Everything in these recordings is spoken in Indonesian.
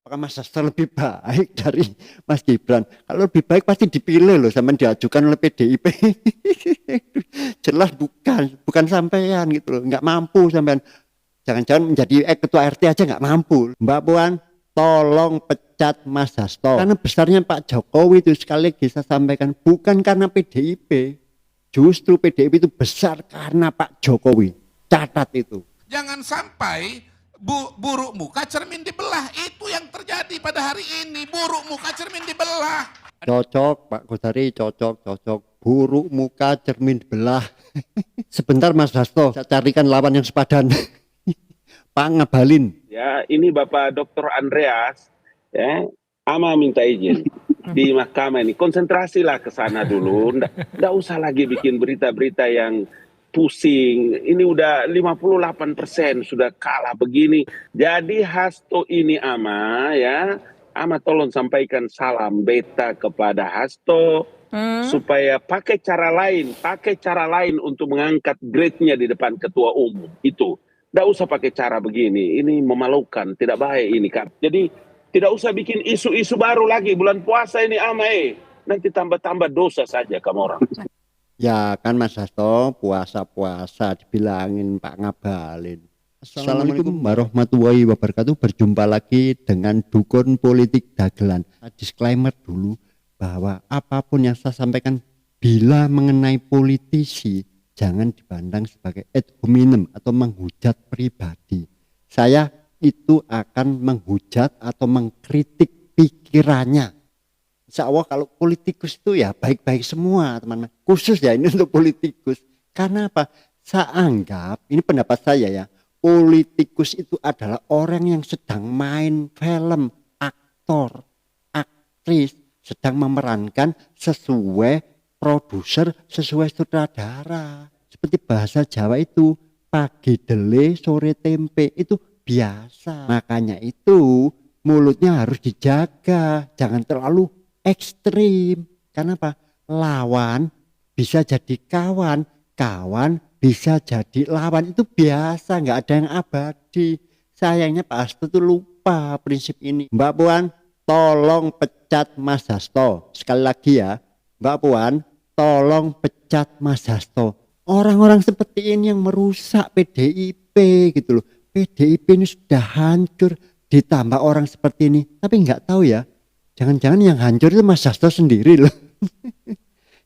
Apakah Mas Hasto lebih baik dari Mas Gibran? Kalau lebih baik pasti dipilih loh, sampean diajukan oleh PDIP. Jelas bukan sampean gitu loh, nggak mampu sampean. Jangan-jangan menjadi ketua RT aja nggak mampu. Mbak Puan, tolong pecat Mas Hasto. Karena besarnya Pak Jokowi itu sekali lagi saya sampaikan bukan karena PDIP. Justru PDIP itu besar karena Pak Jokowi. Catat itu. Jangan sampai buruk muka cermin dibelah. Itu yang terjadi pada hari ini. Buruk muka cermin dibelah. Cocok Pak Godari, cocok. Buruk muka cermin dibelah. Sebentar Mas Hasto, saya carikan lawan yang sepadan. Pak Ngabalin. Ya, ini Bapak Dr. Andreas, ya, ama minta izin di mahkamah ini. Konsentrasilah ke sana dulu. Nggak usah lagi bikin berita-berita yang pusing. Ini udah 58% sudah kalah begini. Jadi Hasto ini ama ya, ama tolong sampaikan salam beta kepada Hasto supaya pakai cara lain untuk mengangkat grade-nya di depan ketua umum itu. Nggak usah pakai cara begini, ini memalukan, tidak baik ini kan. Jadi tidak usah bikin isu-isu baru lagi bulan puasa ini nanti tambah-tambah dosa saja kamu orang. Ya kan Mas Hasto, puasa-puasa dibilangin Pak Ngabalin. Assalamualaikum warahmatullahi wabarakatuh. Berjumpa lagi dengan Dukun Politik Dagelan. Disclaimer dulu bahwa apapun yang saya sampaikan bila mengenai politisi jangan dipandang sebagai ad hominem atau menghujat pribadi. Saya itu akan menghujat atau mengkritik pikirannya. Insya Allah kalau politikus itu ya baik-baik semua teman-teman. Khusus ya ini untuk politikus. Karena apa? Saya anggap, ini pendapat saya ya, politikus itu adalah orang yang sedang main film, aktor, aktris, sedang memerankan sesuai produser, sesuai sutradara. Seperti bahasa Jawa itu, pagi dele, sore tempe, itu biasa. Makanya itu mulutnya harus dijaga, jangan terlalu ekstrim. Karena apa? Lawan bisa jadi kawan, kawan bisa jadi lawan, itu biasa, nggak ada yang abadi. Sayangnya Pak Hasto tuh lupa prinsip ini. Mbak Puan, tolong pecat Mas Hasto. Sekali lagi ya, Mbak Puan, tolong pecat Mas Hasto. Orang-orang seperti ini yang merusak PDIP gitu loh. PDIP ini sudah hancur, ditambah orang seperti ini. Tapi nggak tahu ya, jangan-jangan yang hancur itu Mas Hasto sendiri loh.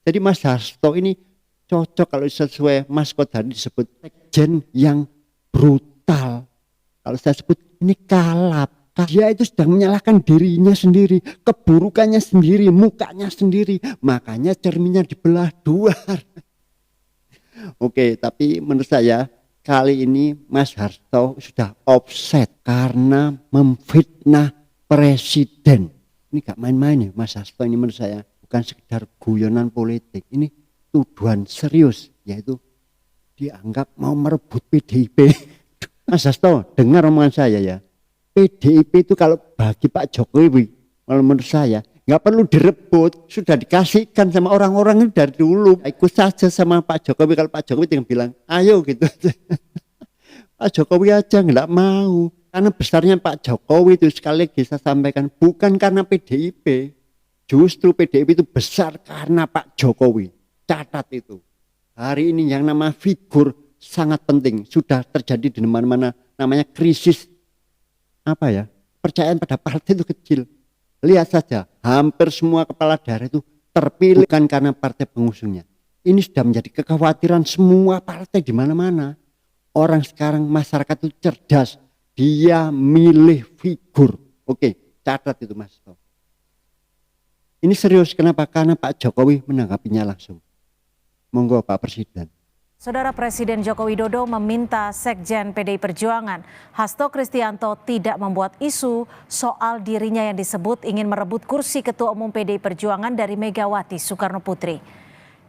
Jadi Mas Hasto ini cocok kalau sesuai Mas Kodari disebut sekjen yang brutal. Kalau saya sebut ini kalap. Dia itu sedang menyalahkan dirinya sendiri, keburukannya sendiri, mukanya sendiri. Makanya cerminnya dibelah dua. Oke, tapi menurut saya kali ini Mas Hasto sudah offset karena memfitnah presiden. Ini gak main-main ya Mas Hasto ini menurut saya. Bukan sekedar guyonan politik. Ini tuduhan serius, yaitu dianggap mau merebut PDIP. Mas Hasto, dengar omongan saya ya. PDIP itu kalau bagi Pak Jokowi, kalau menurut saya nggak perlu direbut, sudah dikasihkan sama orang-orang itu dari dulu. Ikut saja sama Pak Jokowi, kalau Pak Jokowi tinggal bilang ayo gitu. Pak Jokowi aja nggak mau. Karena besarnya Pak Jokowi itu sekali lagi saya sampaikan bukan karena PDIP. Justru PDIP itu besar karena Pak Jokowi. Catat itu. Hari ini yang nama figur sangat penting. Sudah terjadi di mana-mana, namanya krisis percayaan pada partai itu kecil. Lihat saja, hampir semua kepala daerah itu terpilih bukan karena partai pengusungnya. Ini sudah menjadi kekhawatiran semua partai di mana-mana. Orang sekarang masyarakat itu cerdas, dia milih figur. Oke, catat itu Mas. Ini serius, kenapa? Karena Pak Jokowi menanggapinya langsung. Monggo Pak Presiden. Saudara Presiden Joko Widodo meminta Sekjen PDI Perjuangan Hasto Kristianto tidak membuat isu soal dirinya yang disebut ingin merebut kursi Ketua Umum PDI Perjuangan dari Megawati Soekarno Putri.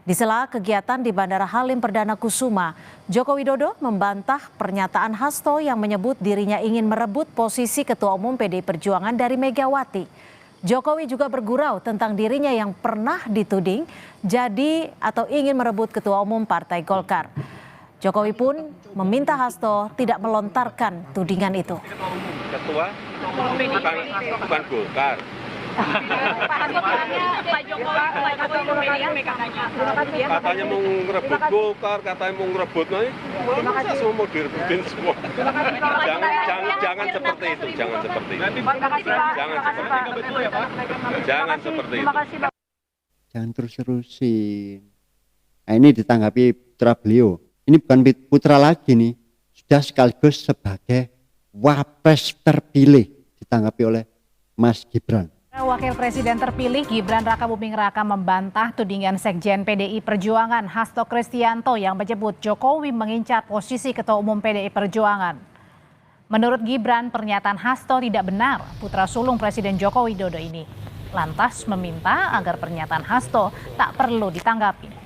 Di sela kegiatan di Bandara Halim Perdana Kusuma, Joko Widodo membantah pernyataan Hasto yang menyebut dirinya ingin merebut posisi Ketua Umum PDI Perjuangan dari Megawati. Jokowi juga bergurau tentang dirinya yang pernah dituding jadi atau ingin merebut Ketua Umum Partai Golkar. Jokowi pun meminta Hasto tidak melontarkan tudingan itu. Ketua bukan Golkar. Pak Jokowi Katanya mau ngerebut Golkar, katanya mau ngerebut masa semua mau direbutin semua. Jangan seperti itu, jangan seperti itu. Jangan seperti itu. Jangan terus-terusin. Nah, ini ditanggapi putra beliau. Ini bukan putra lagi nih, sudah sekaligus sebagai wapres terpilih ditanggapi oleh Mas Gibran. Wakil Presiden terpilih Gibran Rakabuming Raka membantah tudingan Sekjen PDI Perjuangan Hasto Kristianto yang menyebut Jokowi mengincar posisi Ketua Umum PDI Perjuangan. Menurut Gibran, pernyataan Hasto tidak benar. Putra sulung Presiden Joko Widodo ini lantas meminta agar pernyataan Hasto tak perlu ditanggapi.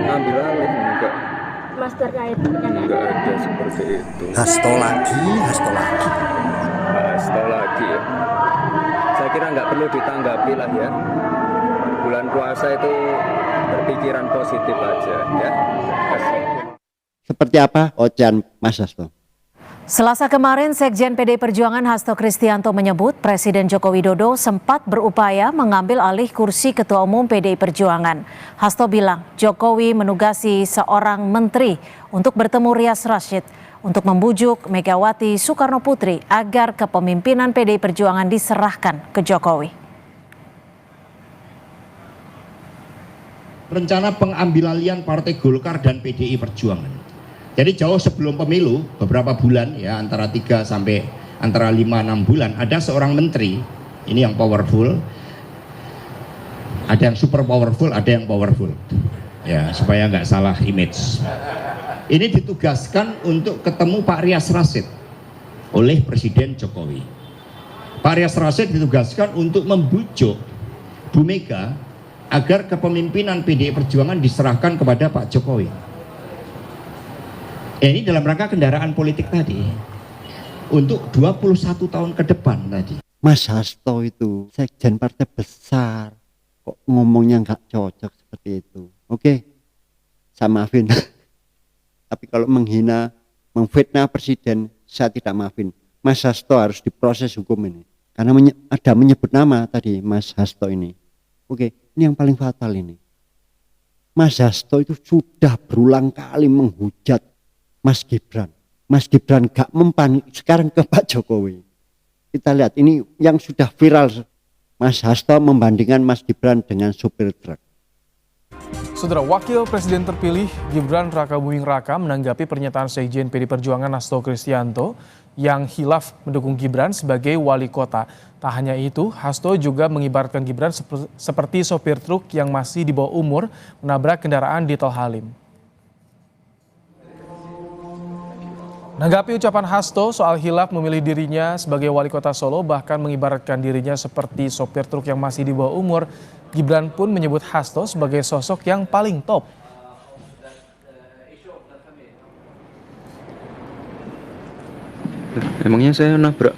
Ambil alih enggak. Mas terkait pernyataan. Enggak ada seperti itu. Hasto lagi. Hasto lagi ya. Saya kira nggak perlu ditanggapi lah ya. Bulan puasa itu berpikiran positif aja ya. Seperti apa ocehan Mas Hasto? Selasa kemarin, Sekjen PDI Perjuangan Hasto Kristianto menyebut Presiden Joko Widodo sempat berupaya mengambil alih kursi Ketua Umum PDI Perjuangan. Hasto bilang Jokowi menugasi seorang menteri untuk bertemu Rias Rasyid untuk membujuk Megawati Soekarno Putri agar kepemimpinan PDI Perjuangan diserahkan ke Jokowi. Rencana pengambil alihan Partai Golkar dan PDI Perjuangan. Jadi jauh sebelum pemilu, beberapa bulan ya, antara 3 sampai antara 5-6 bulan, ada seorang menteri, ini yang powerful, ada yang super powerful, ada yang powerful, ya supaya nggak salah image. Ini ditugaskan untuk ketemu Pak Rias Rasyid oleh Presiden Jokowi. Pak Rias Rasyid ditugaskan untuk membujuk Bu Mega agar kepemimpinan PDI Perjuangan diserahkan kepada Pak Jokowi. Ini dalam rangka kendaraan politik tadi untuk 21 tahun ke depan tadi. Mas Hasto itu sekjen partai besar, kok ngomongnya nggak cocok seperti itu. Oke, saya maafin. Tapi kalau menghina, memfitnah presiden, saya tidak maafin. Mas Hasto harus diproses hukum ini. Karena ada menyebut nama tadi Mas Hasto ini. Oke, ini yang paling fatal ini. Mas Hasto itu sudah berulang kali menghujat Mas Gibran. Mas Gibran gak mempan, sekarang ke Pak Jokowi. Kita lihat ini yang sudah viral. Mas Hasto membandingkan Mas Gibran dengan supir truk. Saudara, Wakil Presiden terpilih Gibran Rakabuming Raka menanggapi pernyataan Sekjen PDI Perjuangan Hasto Kristianto yang hilaf mendukung Gibran sebagai wali kota. Tak hanya itu, Hasto juga mengibaratkan Gibran seperti sopir truk yang masih di bawah umur menabrak kendaraan di Tol Halim. Menanggapi ucapan Hasto soal hilaf memilih dirinya sebagai wali kota Solo, bahkan mengibaratkan dirinya seperti sopir truk yang masih di bawah umur, Gibran pun menyebut Hasto sebagai sosok yang paling top. Emangnya saya nabrak?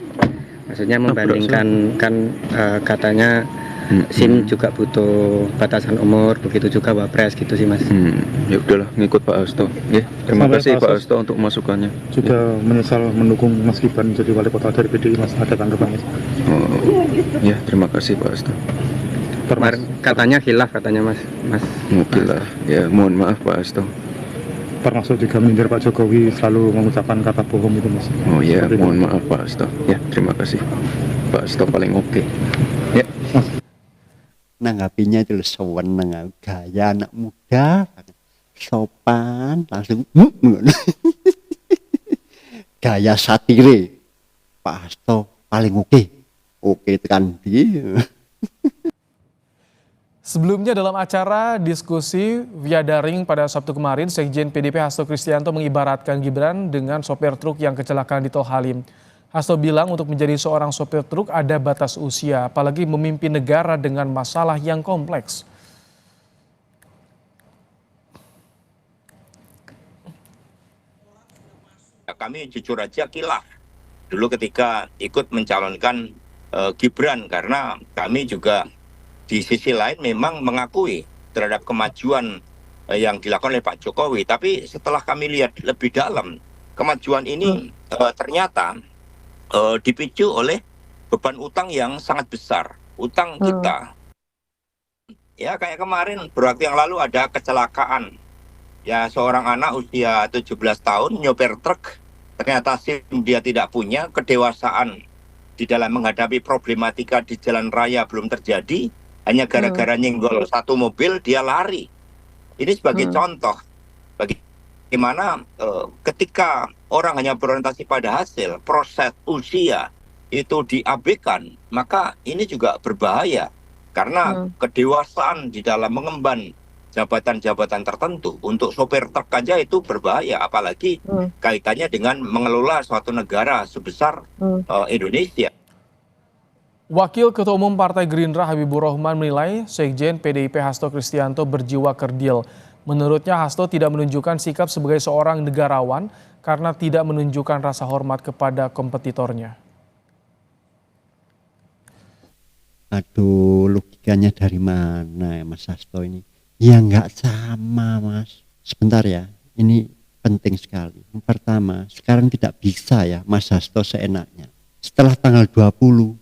Maksudnya membandingkan kan katanya SIM juga butuh batasan umur, begitu juga Wapres gitu sih Mas. Ya udahlah, ngikut Pak Hasto. Ya, terima kasih Pak Hasto untuk masukannya. Sudah menyesal mendukung Mas Gibran jadi wali kota dari PDI, Mas, ada tanggapannya? Oh, ya terima kasih Pak Hasto. Katanya khilaf katanya Mas. Khilaf. Ya mohon maaf Pak Hasto. Termasuk juga menyindir Pak Jokowi selalu mengucapkan kata bohong itu Mas. Oh ya, mohon maaf Pak Hasto. Ya terima kasih. Pak Hasto paling oke. Ya. Mas. Nanggapinya itu sewenang, gaya anak muda, sopan, langsung gaya satire. Pak Hasto paling oke tekan dia. Sebelumnya dalam acara diskusi via daring pada Sabtu kemarin, Sekjen PDIP Hasto Kristianto mengibaratkan Gibran dengan sopir truk yang kecelakaan di Tol Halim. Hasto bilang untuk menjadi seorang sopir truk ada batas usia, apalagi memimpin negara dengan masalah yang kompleks. Kami jujur aja khilaf dulu ketika ikut mencalonkan Gibran, karena kami juga di sisi lain memang mengakui terhadap kemajuan yang dilakukan oleh Pak Jokowi. Tapi setelah kami lihat lebih dalam, kemajuan ini ternyata dipicu oleh beban utang yang sangat besar. Utang kita, ya kayak kemarin beberapa waktu yang lalu ada kecelakaan. Ya seorang anak usia 17 tahun nyopir truk, ternyata SIM dia tidak punya, kedewasaan di dalam menghadapi problematika di jalan raya belum terjadi, hanya gara-gara nyenggol satu mobil dia lari. Ini sebagai contoh bagaimana ketika orang hanya berorientasi pada hasil, proses usia itu diabaikan, maka ini juga berbahaya karena kedewasaan di dalam mengemban jabatan-jabatan tertentu untuk sopir truk aja itu berbahaya, apalagi kaitannya dengan mengelola suatu negara sebesar Indonesia. Wakil Ketua Umum Partai Gerindra Habibur Rahman menilai Sekjen PDIP Hasto Kristianto berjiwa kerdil. Menurutnya Hasto tidak menunjukkan sikap sebagai seorang negarawan karena tidak menunjukkan rasa hormat kepada kompetitornya. Aduh, logikanya dari mana ya Mas Hasto ini? Ya nggak sama Mas. Sebentar ya, ini penting sekali. Yang pertama, sekarang tidak bisa ya Mas Hasto seenaknya. Setelah tanggal 20,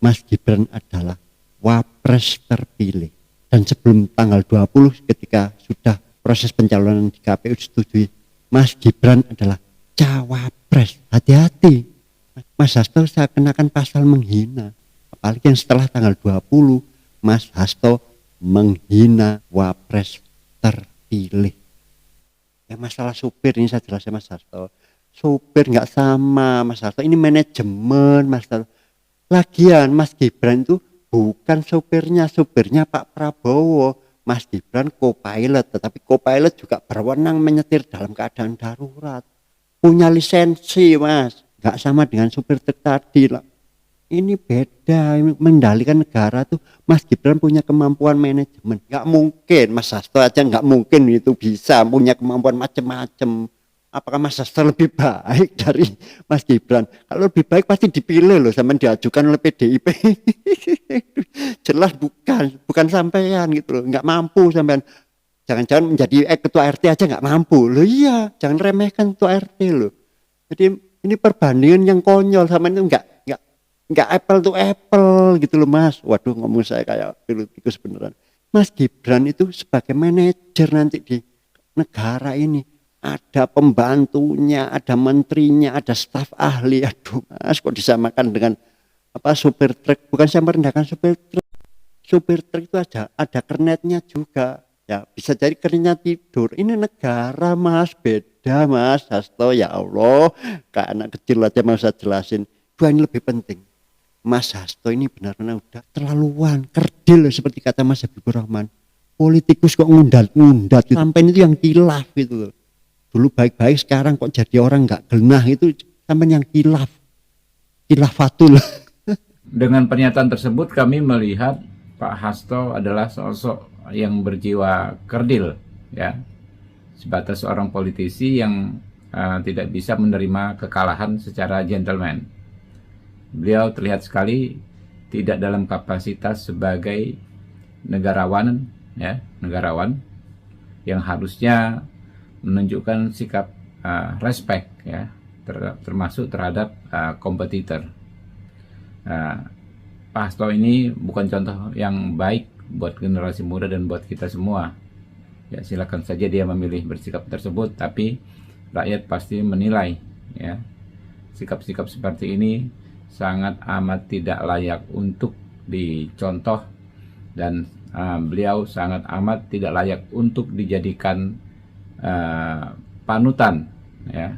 Mas Gibran adalah wapres terpilih. Dan sebelum tanggal 20 ketika sudah proses pencalonan di KPU disetujui, Mas Gibran adalah cawapres. Hati-hati. Mas Hasto saya kenakan pasal menghina. Apalagi yang setelah tanggal 20, Mas Hasto menghina wapres terpilih. Ya masalah supir ini saya jelaskan Mas Hasto. Supir nggak sama Mas Hasto, ini manajemen Mas Hasto. Lagian Mas Gibran itu bukan supirnya Pak Prabowo. Mas Gibran co-pilot, tetapi co-pilot juga berwenang menyetir dalam keadaan darurat. Punya lisensi Mas, nggak sama dengan supir truk tadi lah. Ini beda, mengendalikan negara tuh Mas Gibran punya kemampuan manajemen. Nggak mungkin Mas Hasto aja nggak mungkin itu bisa punya kemampuan macam-macam. Apakah Mas Hasto lebih baik dari Mas Gibran? Kalau lebih baik pasti dipilih loh sama diajukan oleh PDIP. Jelas bukan sampean gitu loh, nggak mampu sampean. Jangan-jangan menjadi ketua RT aja nggak mampu. Loh iya, jangan remehkan ketua RT loh. Jadi ini perbandingan yang konyol sama itu nggak apple to apple gitu loh Mas. Waduh ngomong saya kayak politikus beneran. Mas Gibran itu sebagai manajer nanti di negara ini. Ada pembantunya, ada menterinya, ada staf ahli. Aduh Mas kok disamakan dengan supir truk. Bukan saya merendahkan supir truk. Supir truk itu ada kernetnya juga. Ya bisa jadi kernetnya tidur. Ini negara Mas, beda Mas Hasto, ya Allah. Kayak anak kecil aja mau saya jelasin. Dua ini lebih penting. Mas Hasto ini benar-benar udah terlaluan, kerdil seperti kata Mas Habibur Rahman. Politikus kok ngundat sampai itu yang kilaf gitu. Dulu baik-baik, sekarang kok jadi orang nggak genah itu sampai yang kilafatul. Dengan pernyataan tersebut kami melihat Pak Hasto adalah sosok yang berjiwa kerdil, ya, sebatas seorang politisi yang tidak bisa menerima kekalahan secara gentleman. Beliau terlihat sekali tidak dalam kapasitas sebagai negarawan, ya, negarawan yang harusnya menunjukkan sikap respect, ya, termasuk terhadap kompetitor. Pak Hasto ini bukan contoh yang baik buat generasi muda dan buat kita semua. Ya silakan saja dia memilih bersikap tersebut, tapi rakyat pasti menilai, ya, sikap-sikap seperti ini sangat amat tidak layak untuk dicontoh dan beliau sangat amat tidak layak untuk dijadikan panutan, ya.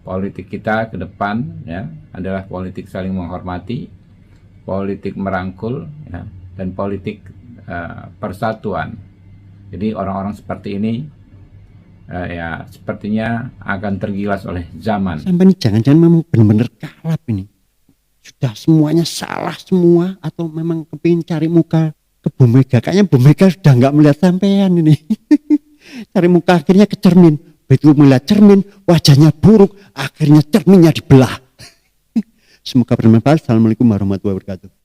Politik kita ke depan, ya, adalah politik saling menghormati, politik merangkul, ya, dan politik persatuan. Jadi orang-orang seperti ini ya sepertinya akan tergilas oleh zaman. Sampai ini jangan-jangan memang benar-benar kalap ini. Sudah semuanya salah semua atau memang kepingin cari muka ke Bu Mega. Kayaknya Bu Mega sudah nggak melihat sampean ini. Cari muka akhirnya ke cermin. Begitu melihat cermin wajahnya buruk, akhirnya cerminnya dibelah. Semoga bermanfaat. Assalamualaikum warahmatullahi wabarakatuh.